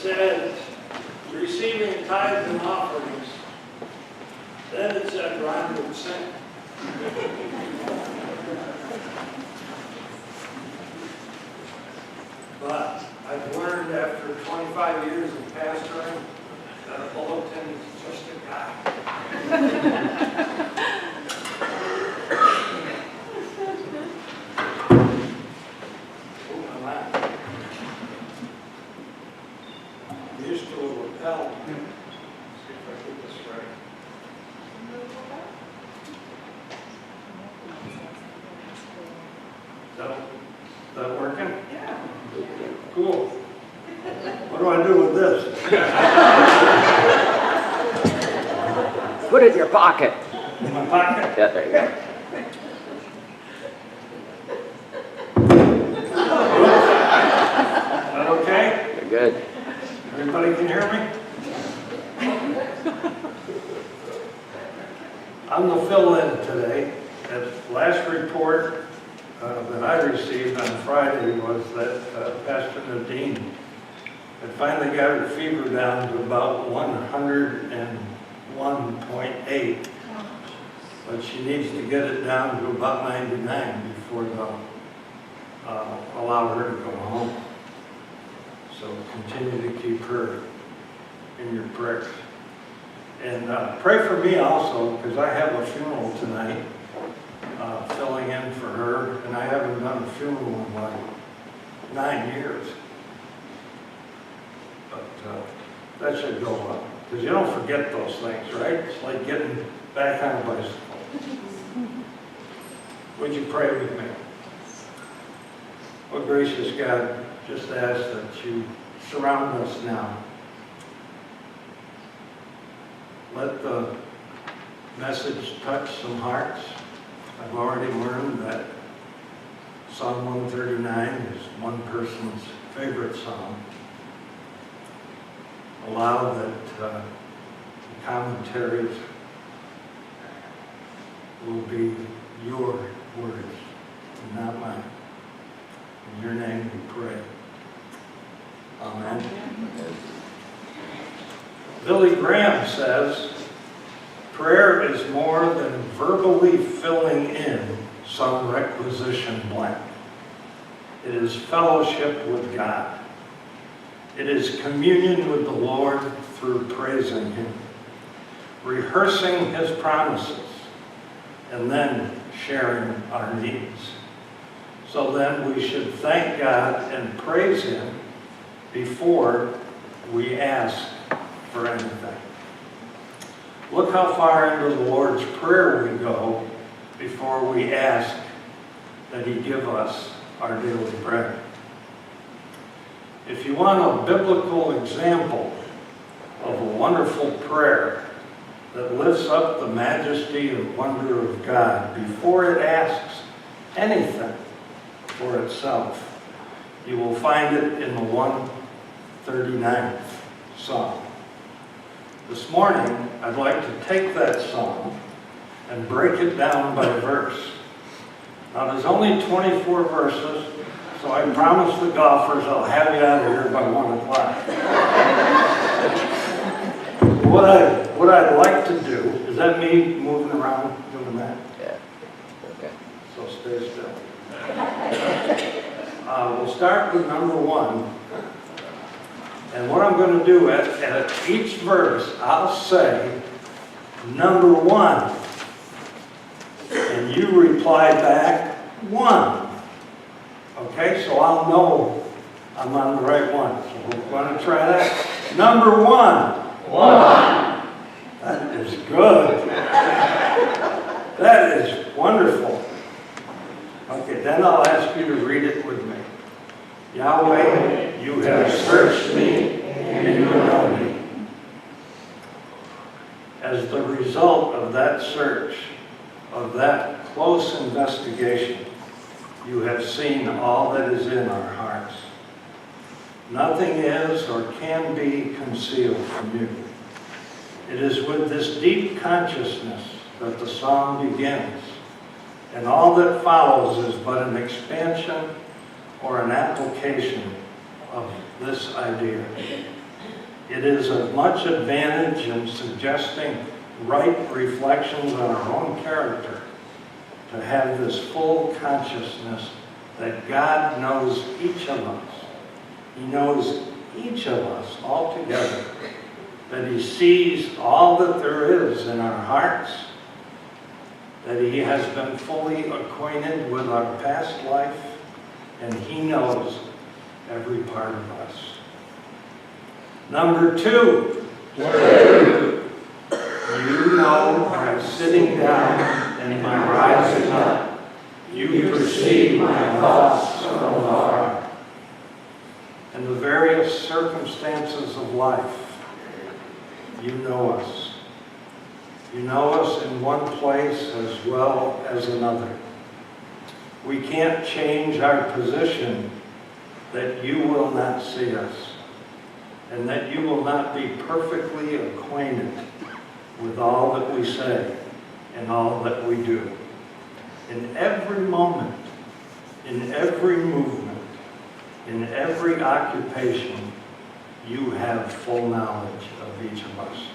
said, receiving tithes and offerings. Then it said, Ron would sing. But I've learned after 25 years of pastoring that a bulletin is just a guide. Used to a lapel. See if I get this right. Is that working? Yeah. Cool. What do I do with this? Put it in your pocket. In my pocket? Yeah, there you go. Is that okay? You're good. Everybody can hear me? I'm the fill-in today. The last report that I received on Friday was that Pastor Nadine had finally got her fever down to about 101.8, but she needs to get it down to about 99 before they'll allow her to go home. So continue to keep her in your prayers. And pray for me also, because I have a funeral tonight, filling in for her, and I haven't done a funeral in like 9 years. But that should go up, because you don't forget those things, right? It's like getting back on a bicycle. Would you pray with me? Oh, gracious God, just ask that you surround us now. Let the message touch some hearts. I've already learned that Psalm 139 is one person's favorite psalm. Allow that the commentaries will be your words and not mine. In your name we pray. Amen. Billy Graham says, prayer is more than verbally filling in some requisition blank. It is fellowship with God. It is communion with the Lord through praising Him, rehearsing His promises, and then sharing our needs. So then we should thank God and praise Him before we ask for anything. Look how far into the Lord's Prayer we go before we ask that He give us our daily bread. If you want a biblical example of a wonderful prayer that lifts up the majesty and wonder of God before it asks anything for itself, you will find it in the 139th Psalm. This morning, I'd like to take that psalm and break it down by verse. Now, there's only 24 verses, so I promise the golfers I'll have you out of here by 1 o'clock. What I'd like to do, is that me moving around doing that? Yeah. Okay. So stay still. We'll start with number 1. And what I'm going to do at each verse, I'll say number 1. And you reply back 1. Okay, so I'll know I'm on the right one. So we're going to try that. Number 1. 1. That is good. That is wonderful. Okay, then I'll ask you to read it with me. Yahweh, you have searched me and you know me. As the result of that search, of that close investigation, you have seen all that is in our hearts. Nothing is or can be concealed from you. It is with this deep consciousness that the psalm begins, and all that follows is but an expansion or an application of this idea. It is of much advantage in suggesting right reflections on our own character to have this full consciousness that God knows each of us. He knows each of us altogether, that He sees all that there is in our hearts, that He has been fully acquainted with our past life, and He knows every part of us. Number 2, you know I'm sitting down and my rising up. You perceive my thoughts from afar. And the various circumstances of life, you know us. You know us in one place as well as another. We can't change our position that you will not see us, and that you will not be perfectly acquainted with all that we say and all that we do. In every moment, in every movement, in every occupation, you have full knowledge of each of us.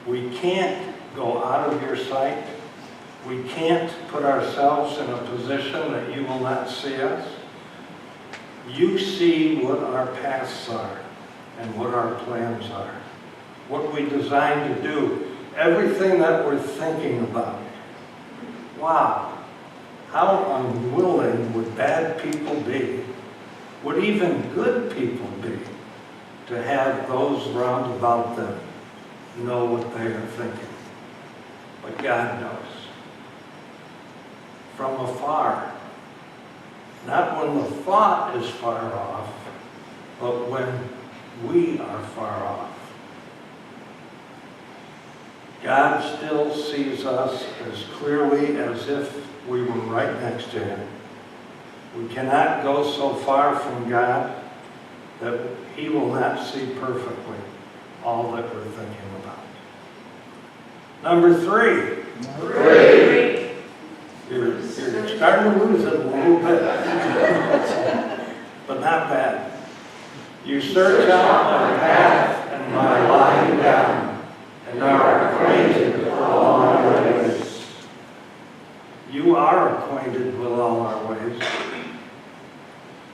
We can't go out of your sight. We can't put ourselves in a position that you will not see us. You see what our paths are and what our plans are, what we design to do, everything that we're thinking about. Wow, how unwilling would bad people be, would even good people be, to have those round about them know what they are thinking. But God knows. From afar. Not when the thought is far off, but when we are far off. God still sees us as clearly as if we were right next to Him. We cannot go so far from God that He will not see perfectly all that we're thinking about. Number 3. You're starting to lose it a little bit, but not bad. You search out my path and my lying down, and are acquainted with all our ways. You are acquainted with all our ways.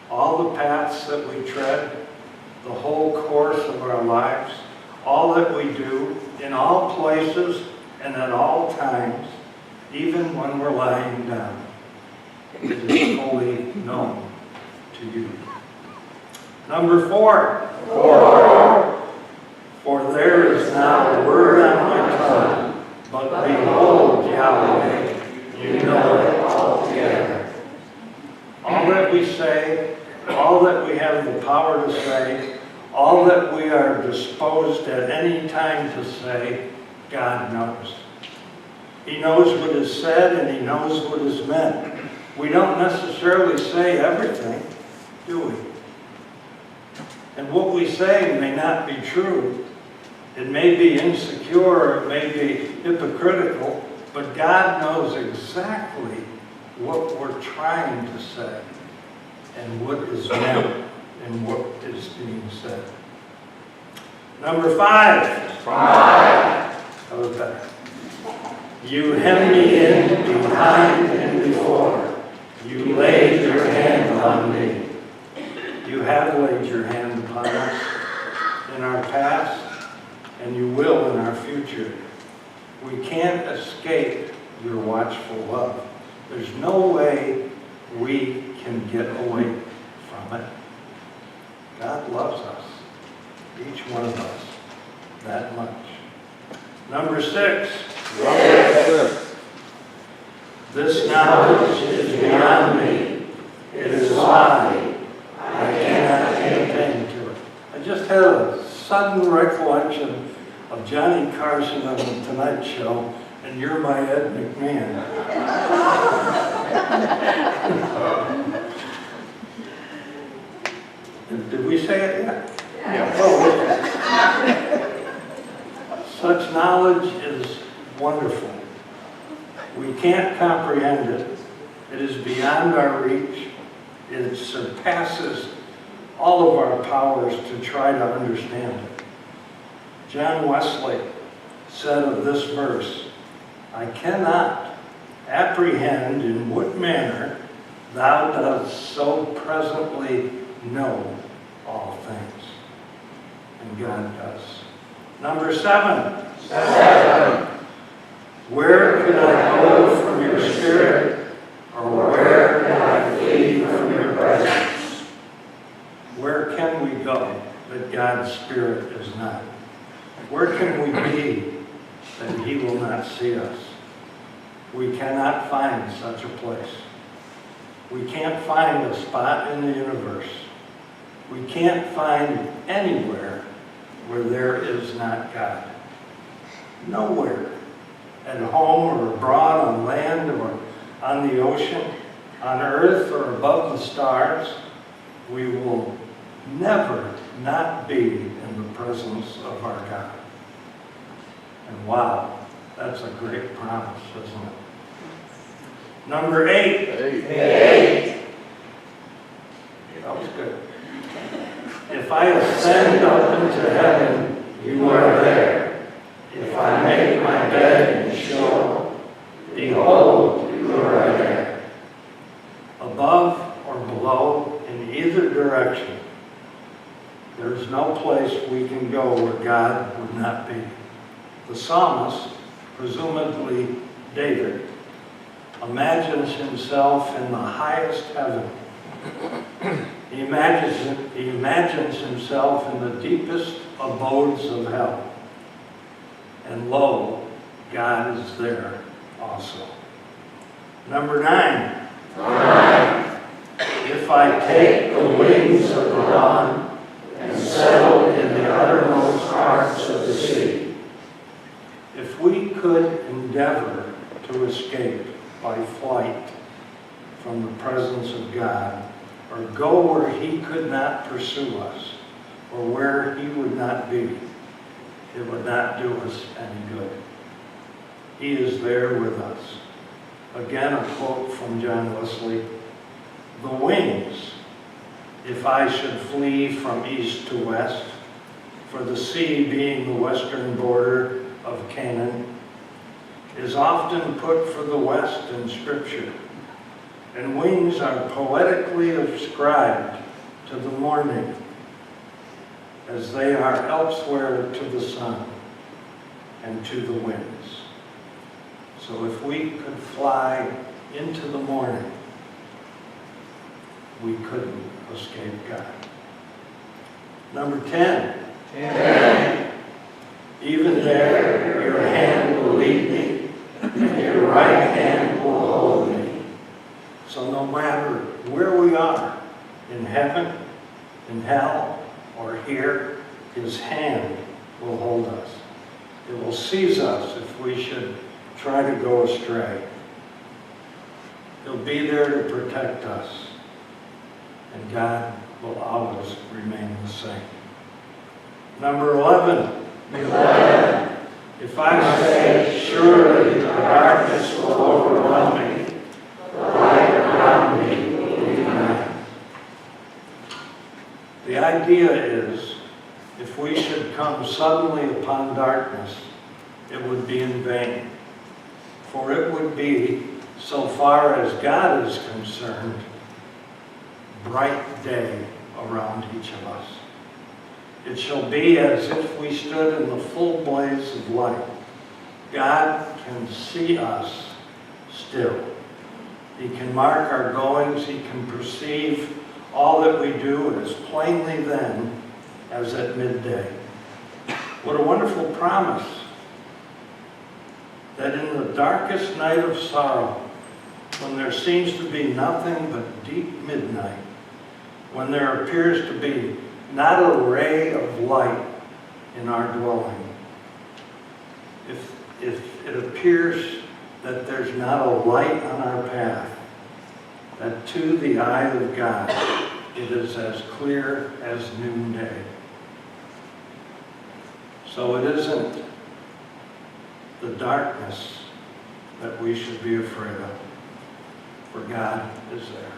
All the paths that we tread, the whole course of our lives, all that we do, in all places and at all times, even when we're lying down, it is fully known to you. Number 4. For there is not a word on my tongue, but behold, Yahweh, you know it altogether. All that we say, all that we have the power to say, all that we are disposed at any time to say, God knows. He knows what is said and He knows what is meant. We don't necessarily say everything, do we? And what we say may not be true. It may be insecure, it may be hypocritical, but God knows exactly what we're trying to say and what is meant and what is being said. Number 5. That was better. You hem me in behind and before. You laid your hand on me. You have laid your hand upon us in our past, and you will in our future. We can't escape your watchful love. There's no way we can get away from it. God loves us, each one of us, that much. Number 6. This knowledge is beyond me. It is high. I cannot attain to it. I just had a sudden recollection of Johnny Carson on the Tonight Show, and you're my Ed McMahon. Did we say it yet? Yeah. Oh, such knowledge is wonderful. We can't comprehend it. It is beyond our reach. It surpasses all of our powers to try to understand it. John Wesley said of this verse, "I cannot apprehend in what manner thou dost so presently know all things." And God does. Number 7. Where can I go from your spirit, or where can I flee from your presence? Where can we go that God's Spirit is not? Where can we be that He will not see us? We cannot find such a place. We can't find a spot in the universe. We can't find anywhere where there is not God. Nowhere. At home or abroad, on land or on the ocean, on earth or above the stars, we will never not be in the presence of our God. And wow, that's a great promise, isn't it? Number 8. That was good. If I ascend up into heaven, you are there. If I make my bed in Sheol, behold, you are there. Above or below, in either direction, there is no place we can go where God would not be. The psalmist, presumably David, imagines himself in the highest heaven. He imagines himself in the deepest abodes of hell. And lo, God is there also. Number 9. If I take the wings of the dawn and settle in the uttermost parts of the sea. If we could endeavor to escape by flight from the presence of God, or go where He could not pursue us, or where He would not be, it would not do us any good. He is there with us. Again, a quote from John Wesley, "The wings, if I should flee from east to west, for the sea being the western border of Canaan, is often put for the west in Scripture, and wings are poetically ascribed to the morning, as they are elsewhere to the sun and to the winds." So if we could fly into the morning, we couldn't escape God. Number 10. Even there your hand will lead me, and your right hand will hold me. So no matter where we are, in heaven, in hell, or here, His hand will hold us. It will seize us if we should try to go astray. He'll be there to protect us, and God will always remain the same. Number 11. If I say, surely the darkness will overwhelm me, the light around me will be night. The idea is, if we should come suddenly upon darkness, it would be in vain. For it would be, so far as God is concerned, bright day around each of us. It shall be as if we stood in the full blaze of light. God can see us still. He can mark our goings. He can perceive all that we do as plainly then as at midday. What a wonderful promise that in the darkest night of sorrow, when there seems to be nothing but deep midnight, when there appears to be not a ray of light in our dwelling, if it appears that there's not a light on our path, that to the eye of God it is as clear as noonday. So it isn't the darkness that we should be afraid of, for God is there.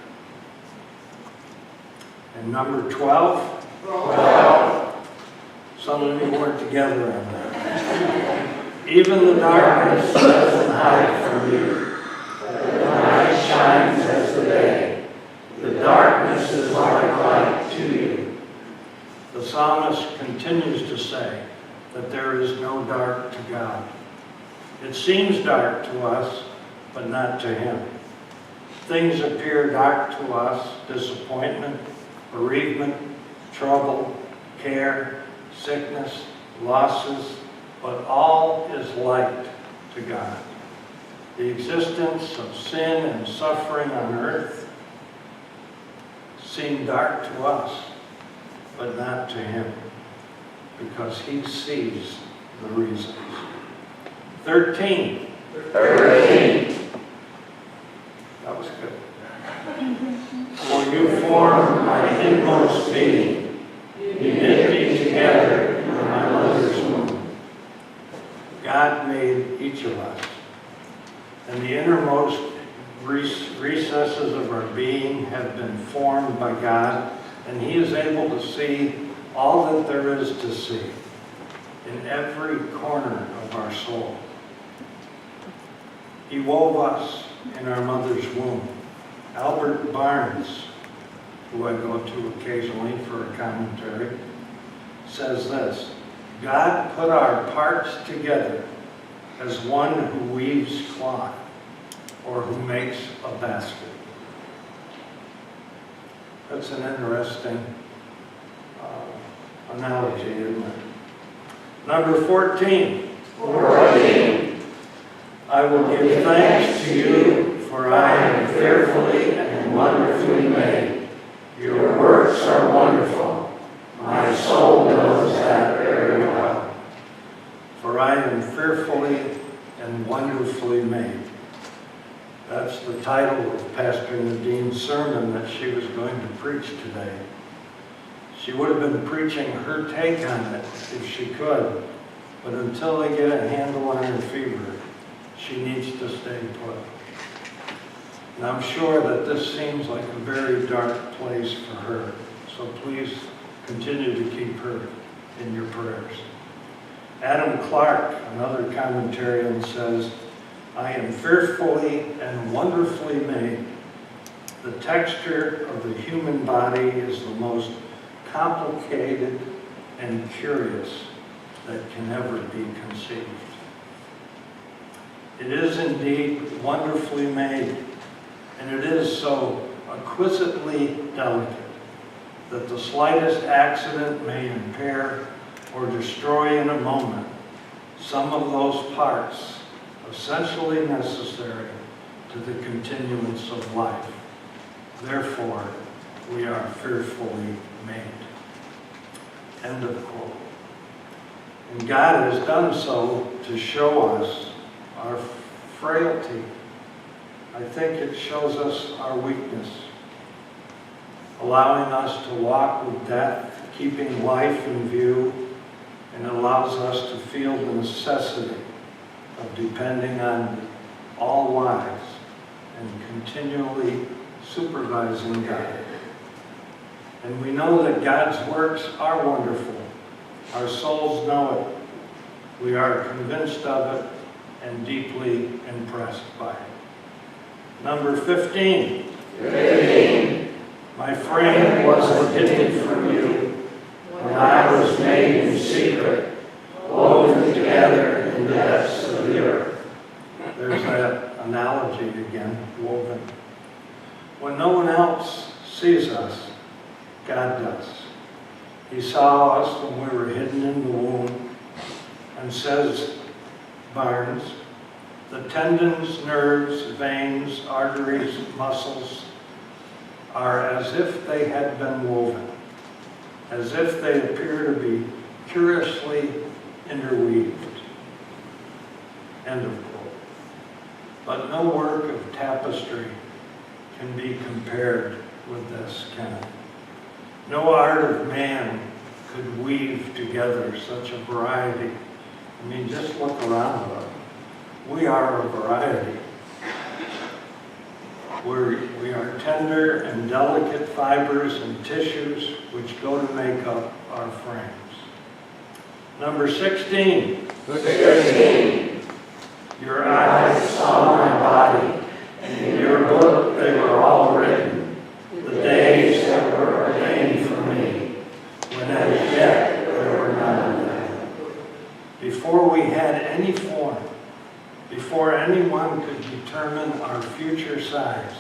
And number 12. Some of you weren't together on that. Even the darkness doesn't hide from you. The night shines as the day. The darkness is like light to you. The psalmist continues to say that there is no dark to God. It seems dark to us, but not to Him. Things appear dark to us: disappointment, bereavement, trouble, care, sickness, losses, but all is light to God. The existence of sin and suffering on earth seem dark to us, but not to Him, because He sees the reasons. 13. That was good. For you formed my inmost being. You knit me together in my mother's womb. God made each of us, and the innermost recesses of our being have been formed by God, and He is able to see all that there is to see in every corner of our soul. He wove us in our mother's womb. Albert Barnes, who I go to occasionally for a commentary, says this: God put our parts together as one who weaves cloth or who makes a basket. That's an interesting analogy, isn't it? Number 14. I will give thanks to you, for I am fearfully and wonderfully made. Your works are wonderful. My soul knows that very well. For I am fearfully and wonderfully made. That's the title of Pastor Nadine's sermon that she was going to preach today. She would have been preaching her take on it if she could, but until they get a handle on her fever, she needs to stay put. And I'm sure that this seems like a very dark place for her, so please continue to keep her in your prayers. Adam Clark, another commentarian, says, I am fearfully and wonderfully made. The texture of the human body is the most complicated and curious that can ever be conceived. It is indeed wonderfully made, and it is so exquisitely delicate that the slightest accident may impair or destroy in a moment some of those parts essentially necessary to the continuance of life. Therefore, we are fearfully made. End of quote. And God has done so to show us our frailty. I think it shows us our weakness, allowing us to walk with death, keeping life in view, and allows us to feel the necessity of depending on all wise and continually supervising God. And we know that God's works are wonderful. Our souls know it. We are convinced of it and deeply impressed by it. Number 15. My frame wasn't hidden from you when I was made in secret, woven together in the depths of the earth. There's that analogy again, woven. When no one else sees us, God does. He saw us when we were hidden in the womb, and says Barnes, the tendons, nerves, veins, arteries, muscles are as if they had been woven, as if they appear to be curiously interweaved. End of quote. But no work of tapestry can be compared with this, can it? No art of man could weave together such a variety. I mean, just look around us. We are a variety. We are tender and delicate fibers and tissues which go to make up our frames. Number 16. 16. Your eyes saw my body, and in your book they were all written, the days that were ordained for me, when as yet there were none of them. Before we had any form, before anyone could determine our future size,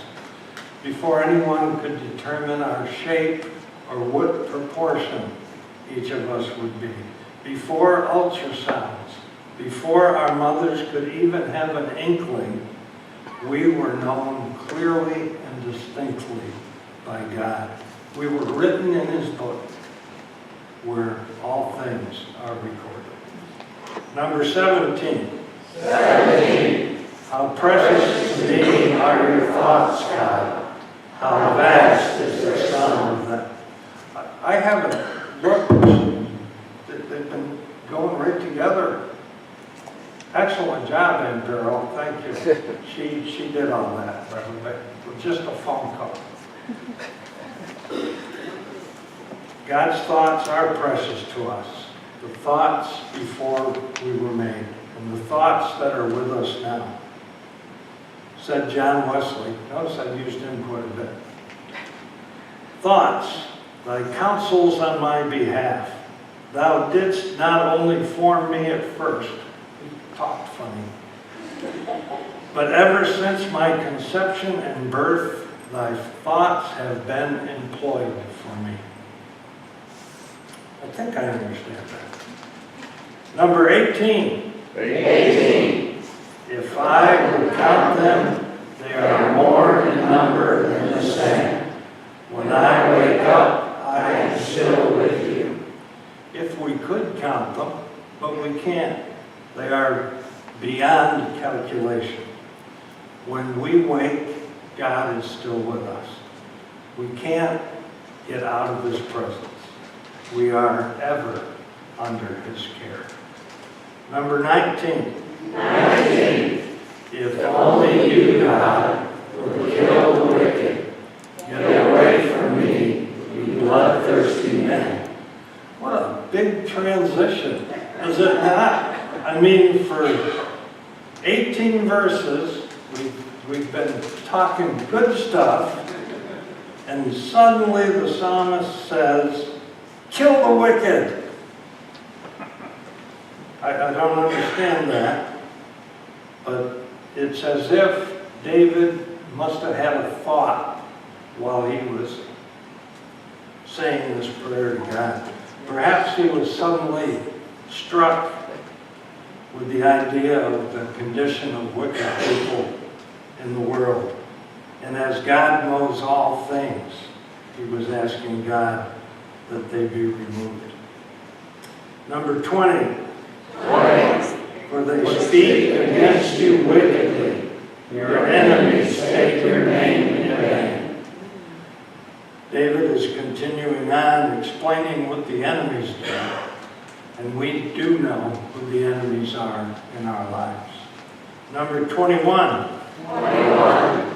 before anyone could determine our shape or what proportion each of us would be, before ultrasounds, before our mothers could even have an inkling, we were known clearly and distinctly by God. We were written in His book, where all things are recorded. Number 17. 17. How precious to me are your thoughts, God. How vast is the sum of them. I haven't looked. They've been going right together. Excellent job, Imperial. Thank you. She did all that, with just a phone call. God's thoughts are precious to us. The thoughts before we were made, and the thoughts that are with us now. Said John Wesley. Notice I used him quite a bit. Thoughts, thy counsels on my behalf. Thou didst not only form me at first, he talked funny, but ever since my conception and birth, thy thoughts have been employed for me. I think I understand that. Number 18. 18. If I would count them, they are more in number than the sand. When I wake up, I am still with you. If we could count them, but we can't. They are beyond calculation. When we wake, God is still with us. We can't get out of His presence. We are ever under His care. Number 19. 19. If only you, God, would kill the wicked. Get away from me, you bloodthirsty men. What a big transition, is it not? I mean, for 18 verses, we've been talking good stuff, and suddenly the psalmist says, kill the wicked. I don't understand that, but it's as if David must have had a thought while he was saying this prayer to God. Perhaps he was suddenly struck with the idea of the condition of wicked people in the world. And as God knows all things, he was asking God that they be removed. Number 20. 20. For they speak against you wickedly. Your enemies take your name in vain. David is continuing on explaining what the enemies do. And we do know who the enemies are in our lives. Number 21. 21.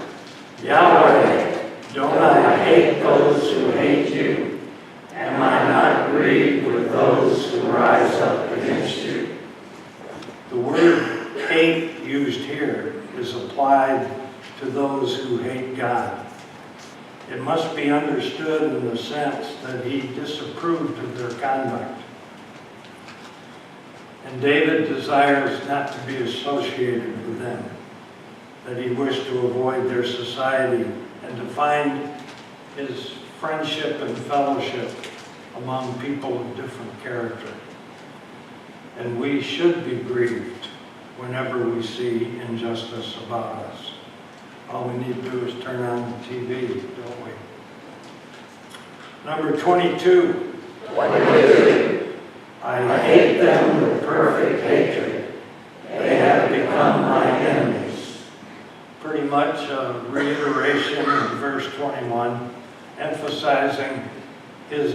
Yahweh, don't I hate those who hate you? Am I not grieved with those who rise up against you? The word hate used here is applied to those who hate God. It must be understood in the sense that he disapproved of their conduct. And David desires not to be associated with them, that he wished to avoid their society and to find his friendship and fellowship among people of different character. And we should be grieved whenever we see injustice about us. All we need to do is turn on the TV, don't we? Number 22. 22. I hate them with perfect hatred. They have become my enemies. Pretty much a reiteration in verse 21, emphasizing his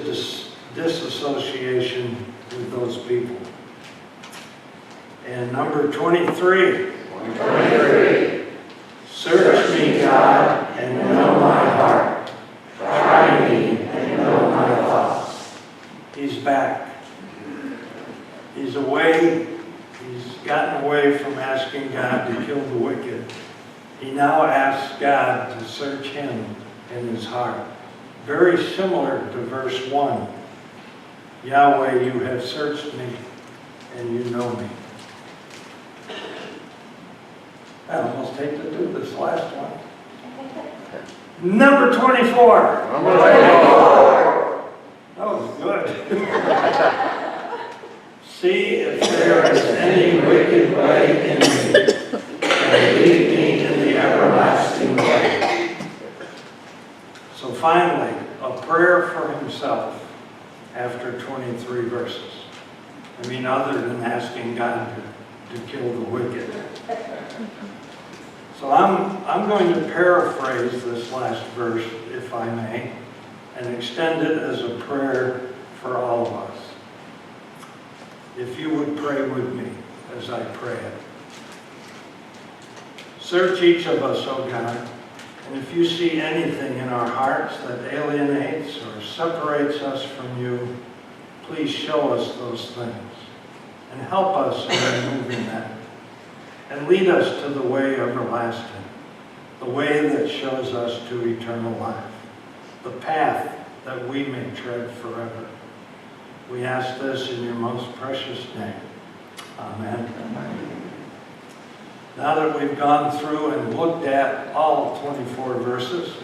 disassociation with those people. And number 23. 23. Search me, God, and know my heart. Try me and know my thoughts. He's back. He He's away. He's gotten away from asking God to kill the wicked. He now asks God to search him in his heart. Very similar to verse 1. Yahweh, you have searched me, and you know me. I almost hate to do this last one. Number 24. Number 24. That was good. See if there is any wicked way in me, and lead me in the everlasting way. So finally, a prayer for himself after 23 verses. I mean, other than asking God to kill the wicked. So I'm going to paraphrase this last verse, if I may, and extend it as a prayer for all of us. If you would pray with me as I pray it. Search each of us, O God, and if you see anything in our hearts that alienates or separates us from you, please show us those things and help us in removing that. And lead us to the way everlasting, the way that shows us to eternal life, the path that we may tread forever. We ask this in your most precious name. Amen. Now that we've gone through and looked at all 24 verses,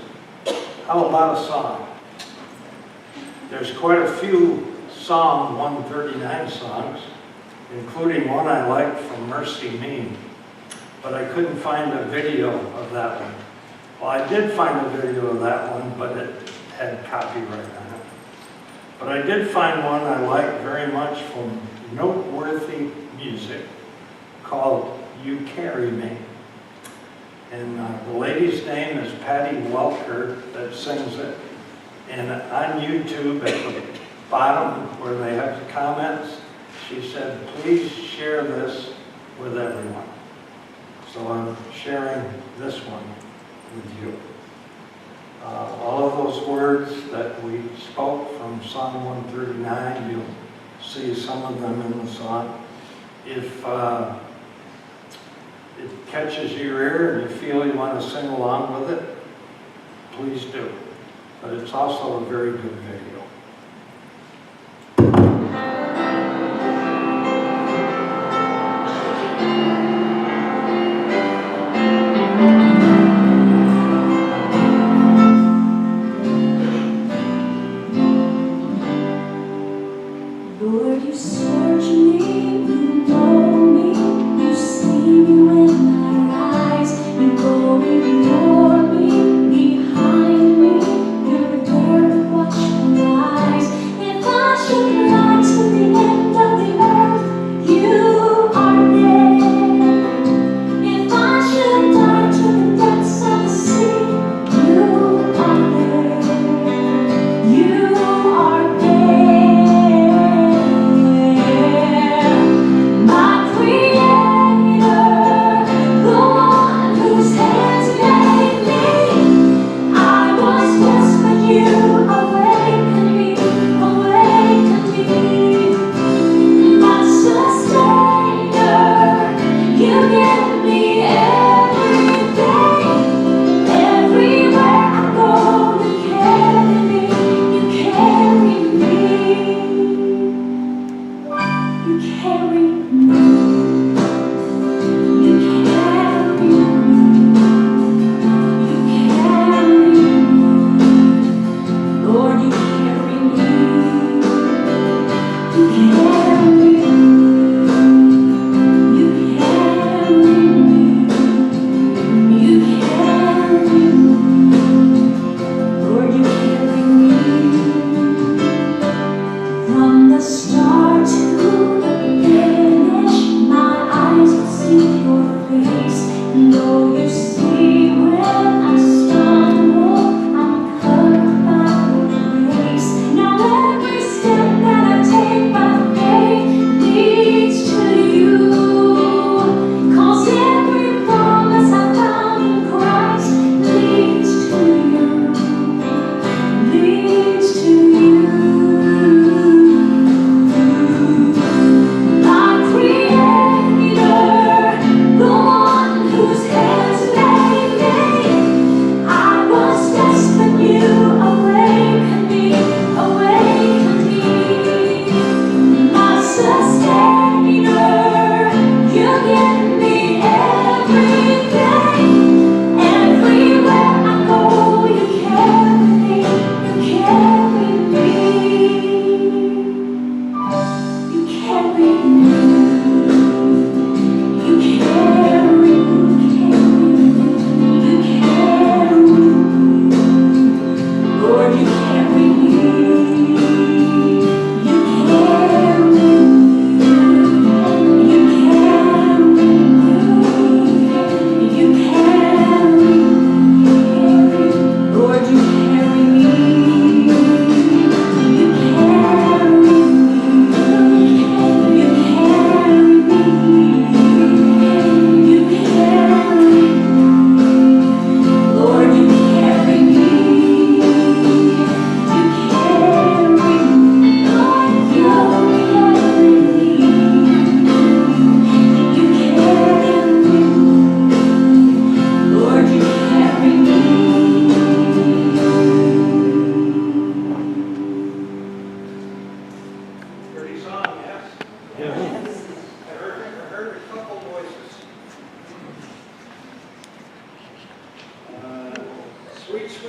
how about a song? There's quite a few Psalm 139 songs, including one I like from Mercy Me, but I couldn't find a video of that one. Well, I did find a video of that one, but it had copyright on it. But I did find one I like very much from Noteworthy Music called You Carry Me. And the lady's name is Patty Welker that sings it. And on YouTube at the bottom where they have the comments, she said, please share this with everyone. So I'm sharing this one with you. All of those words that we spoke from Psalm 139, you'll see some of them in the song. If it catches your ear and you feel you want to sing along with it, please do. But it's also a very good video. Lord, you search me, you know me, you see me when I rise, you go before me, behind me, you dare to watch me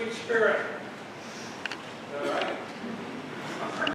sweet Spirit.